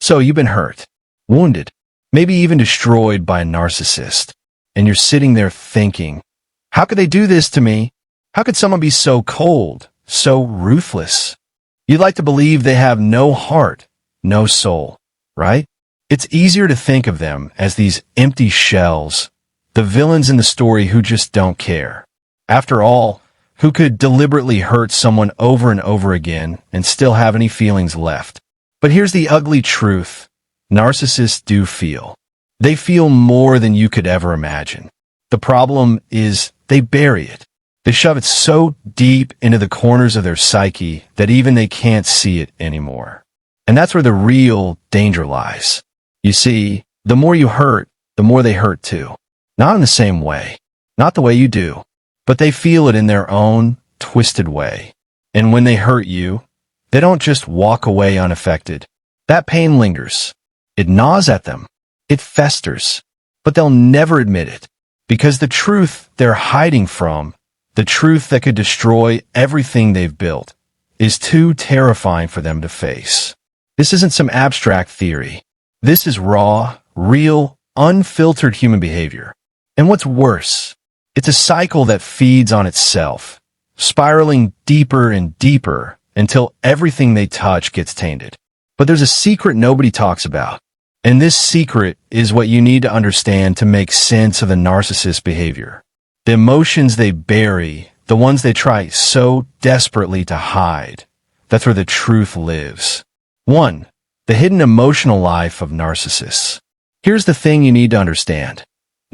So you've been hurt, wounded, maybe even destroyed by a narcissist, and you're sitting there thinking, how could they do this to me? How could someone be so cold, so ruthless? You'd like to believe they have no heart, no soul, right? It's easier to think of them as these empty shells, the villains in the story who just don't care. After all, who could deliberately hurt someone over and over again and still have any feelings left? But here's the ugly truth. Narcissists do feel. They feel more than you could ever imagine. The problem is they bury it. They shove it so deep into the corners of their psyche that even they can't see it anymore. And that's where the real danger lies. You see, the more you hurt, the more they hurt too. Not in the same way, not the way you do, but they feel it in their own twisted way. And when they hurt you, they don't just walk away unaffected. That pain lingers. It gnaws at them. It festers. But they'll never admit it, because the truth they're hiding from, the truth that could destroy everything they've built, is too terrifying for them to face. This isn't some abstract theory. This is raw, real, unfiltered human behavior. And what's worse, it's a cycle that feeds on itself, spiraling deeper and deeper until everything they touch gets tainted. But there's a secret nobody talks about. And this secret is what you need to understand to make sense of the narcissist's behavior. The emotions they bury, the ones they try so desperately to hide, that's where the truth lives. 1. The hidden emotional life of narcissists. Here's the thing you need to understand.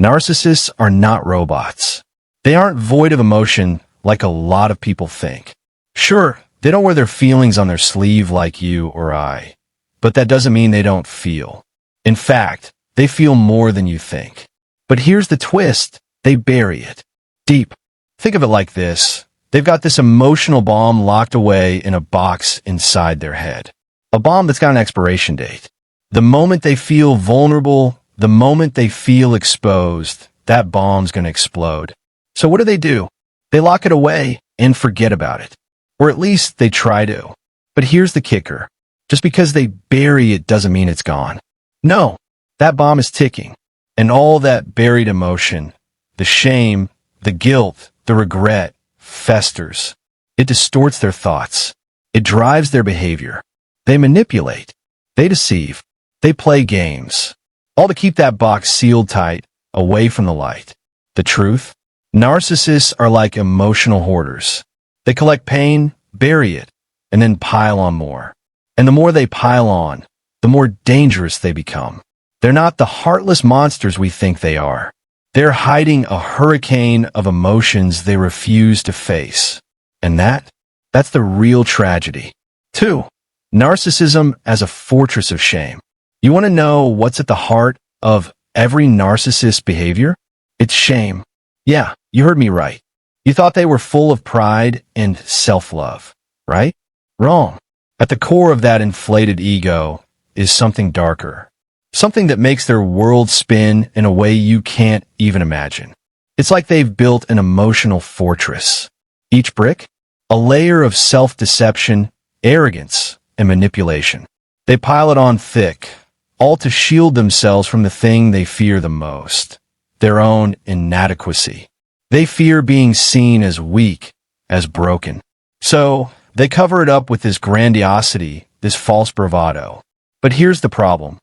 Narcissists are not robots. They aren't void of emotion like a lot of people think. Sure, they don't wear their feelings on their sleeve like you or I, but that doesn't mean they don't feel. In fact, they feel more than you think. But here's the twist. They bury it deep. Think of it like this. They've got this emotional bomb locked away in a box inside their head. A bomb that's got an expiration date. The moment they feel vulnerable, the moment they feel exposed, that bomb's going to explode. So what do? They lock it away and forget about it. Or at least they try to. But here's the kicker. Just because they bury it doesn't mean it's gone. No, that bomb is ticking. And all that buried emotion, the shame, the guilt, the regret, festers. It distorts their thoughts. It drives their behavior. They manipulate. They deceive. They play games. All to keep that box sealed tight, away from the light. The truth? Narcissists are like emotional hoarders. They collect pain, bury it, and then pile on more. And the more they pile on, the more dangerous they become. They're not the heartless monsters we think they are. They're hiding a hurricane of emotions they refuse to face. And that's the real tragedy. 2. Narcissism as a fortress of shame. You want to know what's at the heart of every narcissist's behavior? It's shame. Yeah, you heard me right. You thought they were full of pride and self-love, right? Wrong. At the core of that inflated ego is something darker. Something that makes their world spin in a way you can't even imagine. It's like they've built an emotional fortress. Each brick, a layer of self-deception, arrogance, and manipulation. They pile it on thick, all to shield themselves from the thing they fear the most, their own inadequacy. They fear being seen as weak, as broken. So, they cover it up with this grandiosity, this false bravado. But here's the problem.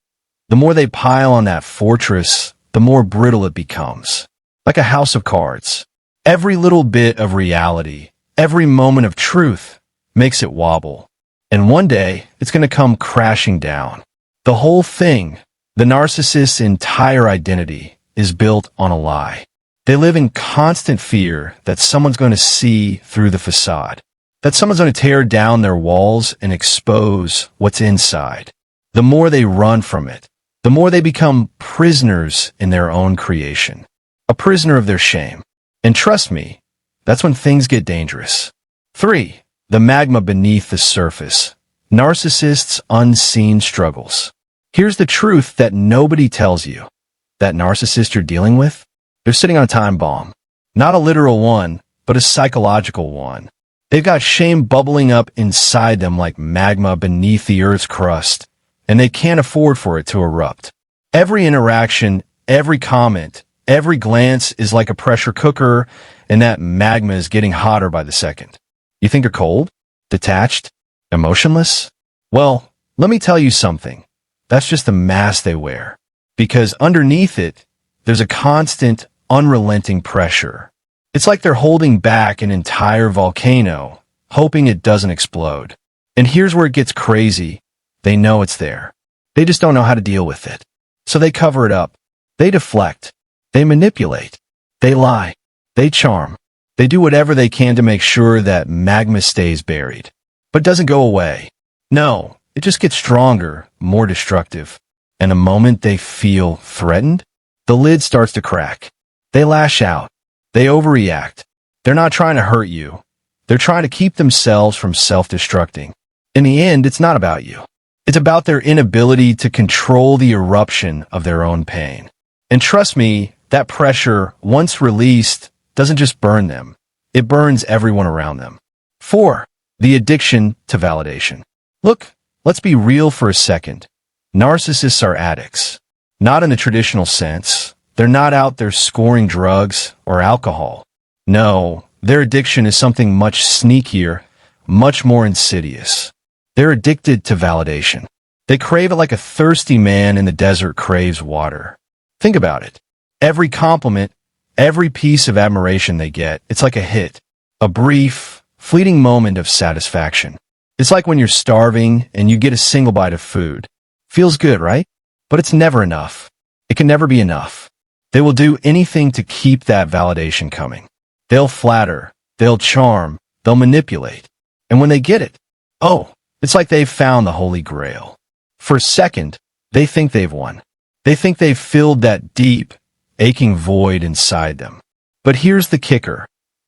The more they pile on that fortress, the more brittle it becomes. Like a house of cards. Every little bit of reality, every moment of truth, makes it wobble. And one day, it's going to come crashing down. The whole thing, the narcissist's entire identity, is built on a lie. They live in constant fear that someone's going to see through the facade, that someone's going to tear down their walls and expose what's inside. The more they run from it, the more they become prisoners in their own creation, a prisoner of their shame. And trust me, that's when things get dangerous. 3. The magma beneath the surface. Narcissists' unseen struggles. Here's the truth that nobody tells you. That narcissist you're dealing with, they're sitting on a time bomb. Not a literal one, but a psychological one. They've got shame bubbling up inside them like magma beneath the Earth's crust, and they can't afford for it to erupt. Every interaction, every comment, every glance is like a pressure cooker, and that magma is getting hotter by the second. You think they're cold? Detached? Emotionless? Well, let me tell you something. That's just the mask they wear. Because underneath it, there's a constant, unrelenting pressure. It's like they're holding back an entire volcano, hoping it doesn't explode. And here's where it gets crazy. They know it's there. They just don't know how to deal with it. So they cover it up. They deflect. They manipulate. They lie. They charm. They do whatever they can to make sure that magma stays buried. But doesn't go away. No, it just gets stronger, more destructive. And the moment they feel threatened, the lid starts to crack. They lash out. They overreact. They're not trying to hurt you. They're trying to keep themselves from self-destructing. In the end, it's not about you. It's about their inability to control the eruption of their own pain. And trust me, that pressure, once released, doesn't just burn them. It burns everyone around them. 4. The addiction to validation. Look, let's be real for a second. Narcissists are addicts. Not in the traditional sense. They're not out there scoring drugs or alcohol. No, their addiction is something much sneakier, much more insidious. They're addicted to validation. They crave it like a thirsty man in the desert craves water. Think about it. Every compliment, every piece of admiration they get, it's like a hit. A brief, fleeting moment of satisfaction. It's like when you're starving and you get a single bite of food. Feels good, right? But it's never enough. It can never be enough. They will do anything to keep that validation coming. They'll flatter, they'll charm, they'll manipulate. And when they get it, oh, it's like they've found the Holy Grail. For a second, they think they've won. They think they've filled that deep, aching void inside them. But here's the kicker.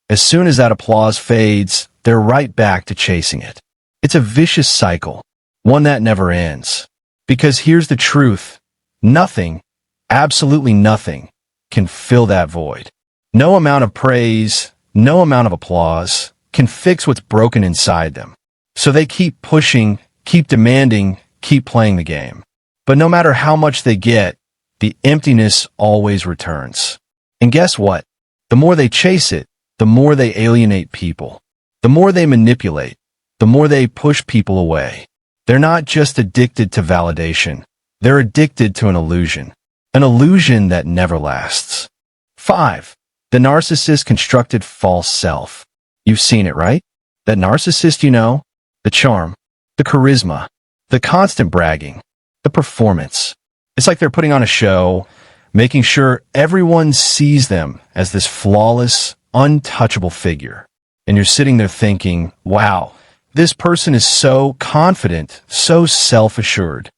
As soon as that applause fades, they're right back to chasing it. It's a vicious cycle, one that never ends. Because here's the truth. Nothing, absolutely nothing, can fill that void. No amount of praise, no amount of applause can fix what's broken inside them. So they keep pushing, keep demanding, keep playing the game. But no matter how much they get, the emptiness always returns. And guess what? The more they chase it, the more they alienate people. The more they manipulate, the more they push people away. They're not just addicted to validation. They're addicted to an illusion that never lasts. 5. The narcissist constructed false self. You've seen it, right? That narcissist, you know, the charm, the charisma, the constant bragging, the performance. It's like they're putting on a show, making sure everyone sees them as this flawless, untouchable figure. And you're sitting there thinking, wow, this person is so confident, so self-assured.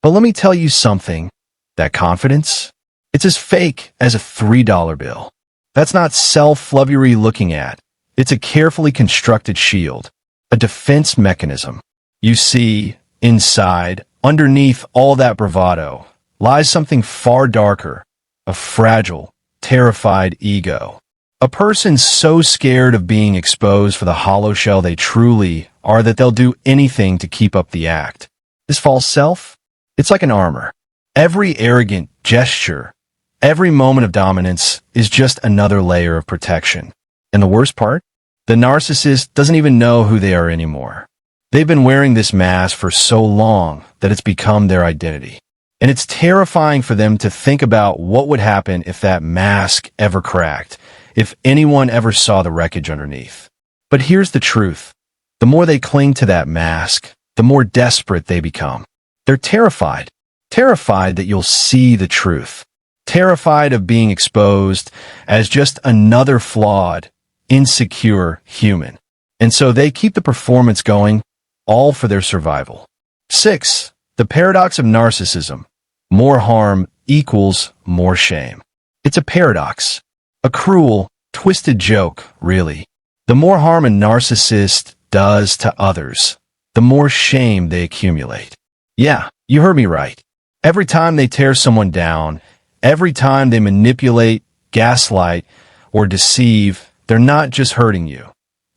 But let me tell you something, that confidence, it's as fake as a $3 bill. That's not self-love you're looking at. It's a carefully constructed shield, a defense mechanism. You see, inside, underneath all that bravado, lies something far darker, a fragile, terrified ego. A person so scared of being exposed for the hollow shell they truly are that they'll do anything to keep up the act. This false self, it's like an armor. Every arrogant gesture, every moment of dominance is just another layer of protection. And the worst part? The narcissist doesn't even know who they are anymore. They've been wearing this mask for so long that it's become their identity. And it's terrifying for them to think about what would happen if that mask ever cracked, if anyone ever saw the wreckage underneath. But here's the truth. The more they cling to that mask, the more desperate they become. They're terrified. Terrified that you'll see the truth. Terrified of being exposed as just another flawed, insecure human. And so they keep the performance going, all for their survival. 6. The paradox of narcissism. More harm equals more shame. It's a paradox. A cruel, twisted joke, really. The more harm a narcissist does to others, the more shame they accumulate. Yeah, you heard me right. Every time they tear someone down, every time they manipulate, gaslight, or deceive, they're not just hurting you.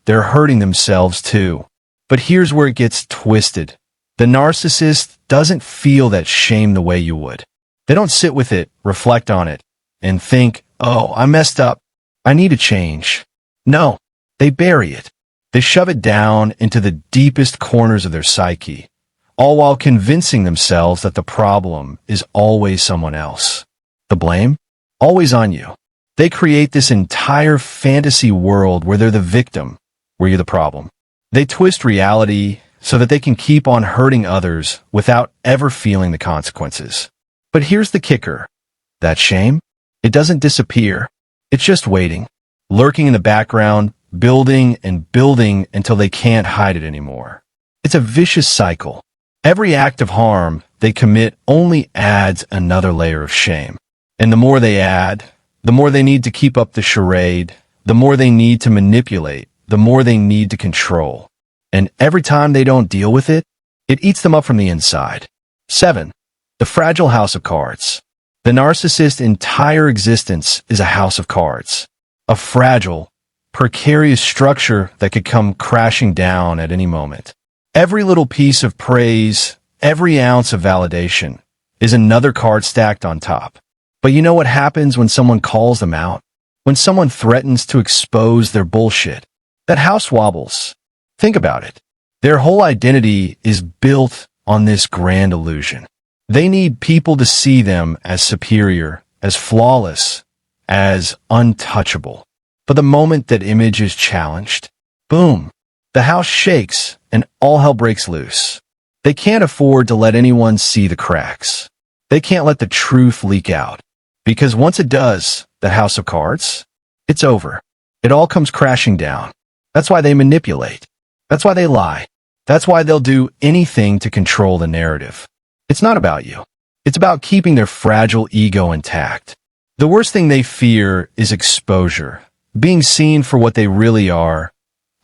They're hurting themselves too. But here's where it gets twisted. The narcissist doesn't feel that shame the way you would. They don't sit with it, reflect on it, and think, oh, I messed up. I need to change. No, they bury it. They shove it down into the deepest corners of their psyche, all while convincing themselves that the problem is always someone else. The blame? Always on you. They create this entire fantasy world where they're the victim, where you're the problem. They twist reality so that they can keep on hurting others without ever feeling the consequences. But here's the kicker. That shame? It doesn't disappear. It's just waiting, lurking in the background, building and building until they can't hide it anymore. It's a vicious cycle. Every act of harm they commit only adds another layer of shame. And the more they add, the more they need to keep up the charade, the more they need to manipulate, the more they need to control. And every time they don't deal with it, it eats them up from the inside. 7. The fragile house of cards. The narcissist's entire existence is a house of cards. A fragile, precarious structure that could come crashing down at any moment. Every little piece of praise, every ounce of validation, is another card stacked on top. But you know what happens when someone calls them out? When someone threatens to expose their bullshit? That house wobbles. Think about it. Their whole identity is built on this grand illusion. They need people to see them as superior, as flawless, as untouchable. But the moment that image is challenged, boom, the house shakes and all hell breaks loose. They can't afford to let anyone see the cracks. They can't let the truth leak out. Because once it does, the house of cards, it's over. It all comes crashing down. That's why they manipulate. That's why they lie. That's why they'll do anything to control the narrative. It's not about you. It's about keeping their fragile ego intact. The worst thing they fear is exposure, being seen for what they really are,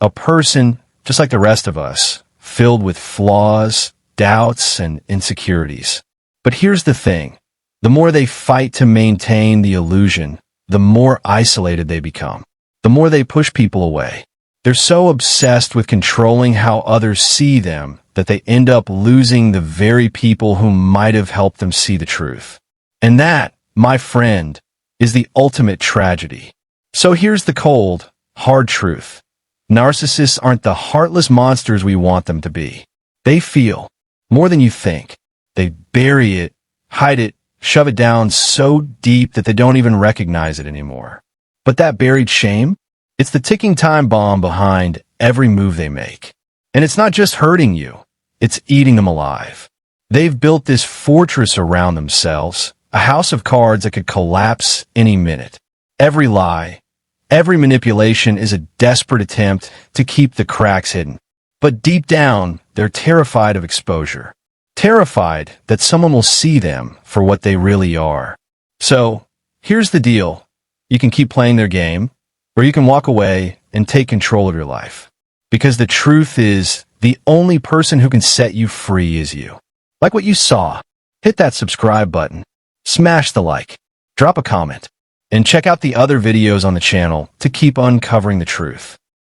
a person just like the rest of us, filled with flaws, doubts, and insecurities. But here's the thing. The more they fight to maintain the illusion, the more isolated they become. The more they push people away. They're so obsessed with controlling how others see them that they end up losing the very people who might have helped them see the truth. And that, my friend, is the ultimate tragedy. So here's the cold, hard truth. Narcissists aren't the heartless monsters we want them to be. They feel more than you think. They bury it, hide it, shove it down so deep that they don't even recognize it anymore. But that buried shame, it's the ticking time bomb behind every move they make. And it's not just hurting you, it's eating them alive. They've built this fortress around themselves, a house of cards that could collapse any minute. Every lie, every manipulation is a desperate attempt to keep the cracks hidden. But deep down, they're terrified of exposure. Terrified that someone will see them for what they really are. So, here's the deal. You can keep playing their game, or you can walk away and take control of your life. Because the truth is, the only person who can set you free is you. Like what you saw, hit that subscribe button, smash the like, drop a comment, and check out the other videos on the channel to keep uncovering the truth.